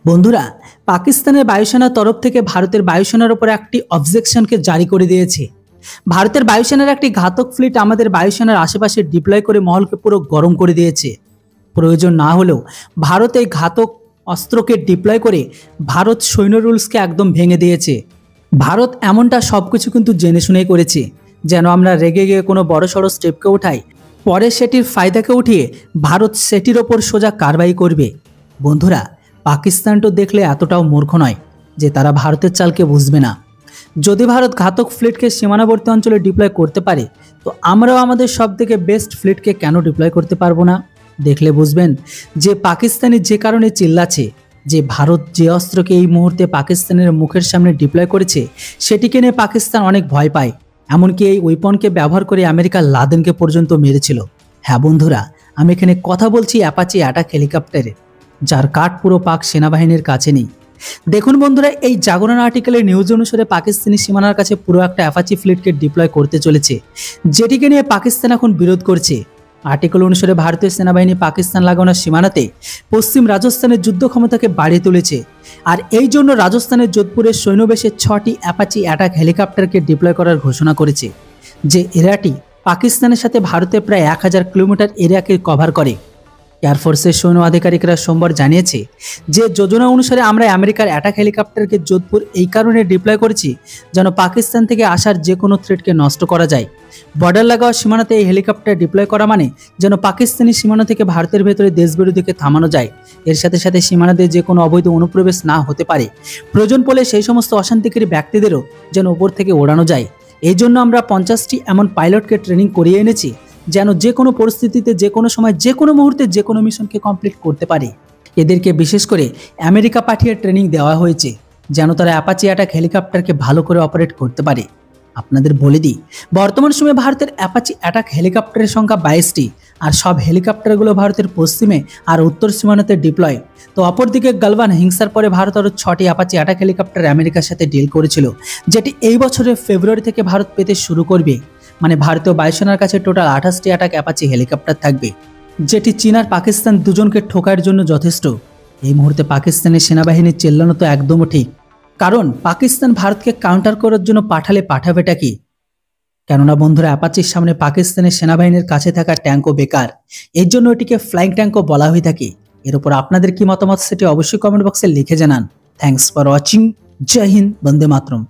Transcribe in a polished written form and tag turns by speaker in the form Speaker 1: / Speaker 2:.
Speaker 1: বন্ধুরা, পাকিস্তানের বায়ুসেনার তরফ থেকে ভারতের বায়ুসেনার উপর একটি অবজেকশনকে জারি করে দিয়েছে। ভারতের বায়ুসেনার একটি ঘাতক ফ্লিট আমাদের বায়ুসেনার আশেপাশে ডিপ্লয় করে মহলকে পুরো গরম করে দিয়েছে। প্রয়োজন না হলেও ভারত এই ঘাতক অস্ত্রকে ডিপ্লয় করে ভারত সৈন্য রুলসকে একদম ভেঙে দিয়েছে। ভারত এমনটা সবকিছু কিন্তু জেনে শুনেই করেছে, যেন আমরা রেগে গিয়ে কোনো বড়সড় স্টেপকে উঠাই, পরে সেটির ফায়দাকে উঠিয়ে ভারত সেটির ওপর সোজা কারবাই করবে। বন্ধুরা, পাকিস্তান তো দেখলে এতটাও মূর্খ নয় যে তারা ভারতের চালকে বুঝবে না। যদি ভারত ঘাতক ফ্লিটকে সীমানাবর্তী অঞ্চলে ডিপ্লয় করতে পারে, তো আমরাও আমাদের সবথেকে বেস্ট ফ্লিটকে কেন ডিপ্লয় করতে পারবো না? দেখলে বুঝবেন যে পাকিস্তানি যে কারণে চিল্লাচ্ছে, যে ভারত যে অস্ত্রকে এই মুহূর্তে পাকিস্তানের মুখের সামনে ডিপ্লয় করেছে সেটিকে নিয়ে পাকিস্তান অনেক ভয় পায়। এমনকি এই ওয়েপনকে ব্যবহার করে আমেরিকা লাদেনকে পর্যন্ত মেরেছিল। হ্যাঁ বন্ধুরা, আমি এখানে কথা বলছি অ্যাপাচি অ্যাটাক হেলিকপ্টারের, যার কাঠ পুরো পাক সেনাবাহিনীর কাছে নেই। দেখুন বন্ধুরা, এই জাগরণ আর্টিকেলের নিউজ অনুসারে পাকিস্তানি সীমানার কাছে পুরো একটা অ্যাপাচি ফ্লিটকে ডিপ্লয় করতে চলেছে, যেটিকে নিয়ে পাকিস্তান এখন বিরোধ করছে। আর্টিকেল অনুসারে ভারতীয় সেনাবাহিনী পাকিস্তান লাগানো সীমানাতে পশ্চিম রাজস্থানের যুদ্ধ ক্ষমতাকে বাড়িয়ে তুলেছে, আর এই জন্য রাজস্থানের যোধপুরের সৈন্যবেশে 6টি অ্যাপাচি অ্যাটাক হেলিকপ্টারকে ডিপ্লয় করার ঘোষণা করেছে, যে এরিয়াটি পাকিস্তানের সাথে ভারতের প্রায় 1000 কিলোমিটার এরিয়াকে কভার করে। এয়ারফোর্সের সৈন্য আধিকারিকরা সোমবার জানিয়েছে যে যোজনা অনুসারে আমরা আমেরিকার অ্যাটাক হেলিকপ্টারকে যোধপুর এই কারণে ডিপ্লয় করেছি যেন পাকিস্তান থেকে আসার যে কোনো থ্রেটকে নষ্ট করা যায়। বর্ডার লাগাওয়া সীমানাতে এই হেলিকপ্টার ডিপ্লয় করা মানে যেন পাকিস্তানি সীমানা থেকে ভারতের ভেতরে দেশবিরোধীকে থামানো যায়। এর সাথে সাথে সীমানাতে যে কোনো অবৈধ অনুপ্রবেশ না হতে পারে। প্রয়োজন পড়লে সেই সমস্ত অশান্তিকারী ব্যক্তিদেরও যেন ওপর থেকে ওড়ানো যায়। এই জন্য আমরা 50টি এমন পাইলটকে ট্রেনিং করিয়ে এনেছি যেন যে কোনো পরিস্থিতিতে, যে কোনো সময়, যে কোনো মুহূর্তে যে কোনো মিশনকে কমপ্লিট করতে পারে। এদেরকে বিশেষ করে আমেরিকা পাঠিয়ে ট্রেনিং দেওয়া হয়েছে যেন তারা অ্যাপাচি অ্যাটাক হেলিকপ্টারকে ভালো করে অপারেট করতে পারে। আপনাদের বলে দিই, বর্তমান সময়ে ভারতের অ্যাপাচি অ্যাটাক হেলিকপ্টারের সংখ্যা 22টি, আর সব হেলিকপ্টারগুলো ভারতের পশ্চিমে আর উত্তর সীমানাতে ডিপ্লয়। তো অপরদিকে গালওয়ান হিংসার পরে ভারত আরও 6টি অ্যাপাচি অ্যাটাক হেলিকপ্টার আমেরিকার সাথে ডিল করেছিল, যেটি এই বছরের ফেব্রুয়ারি থেকে ভারত পেতে শুরু করবে। মানে ভারতীয় বায়ুসেনার কাছে টোটাল 28টি অ্যাটাক অ্যাপাচি হেলিকপ্টার থাকবে, যেটি চীন আর পাকিস্তান দুজনকে ঠোকার জন্য যথেষ্ট। এই মুহূর্তে পাকিস্তানের সেনাবাহিনীর চেল্লানো তো একদমও ঠিক, কারণ পাকিস্তান ভারতকে কাউন্টার করার জন্য পাঠালে পাঠাবেটা কি? কেননা বন্ধুরা, অ্যাপাচির সামনে পাকিস্তানের সেনাবাহিনীর কাছে থাকা ট্যাঙ্কও বেকার। এর জন্য এটিকে ফ্লাইং ট্যাঙ্কও বলা হয়ে থাকে। এর উপর আপনাদের কি মতামত সেটি অবশ্যই কমেন্ট বক্সে লিখে জানান। Thanks for watching. জয় হিন্দ, বন্দে মাতরম।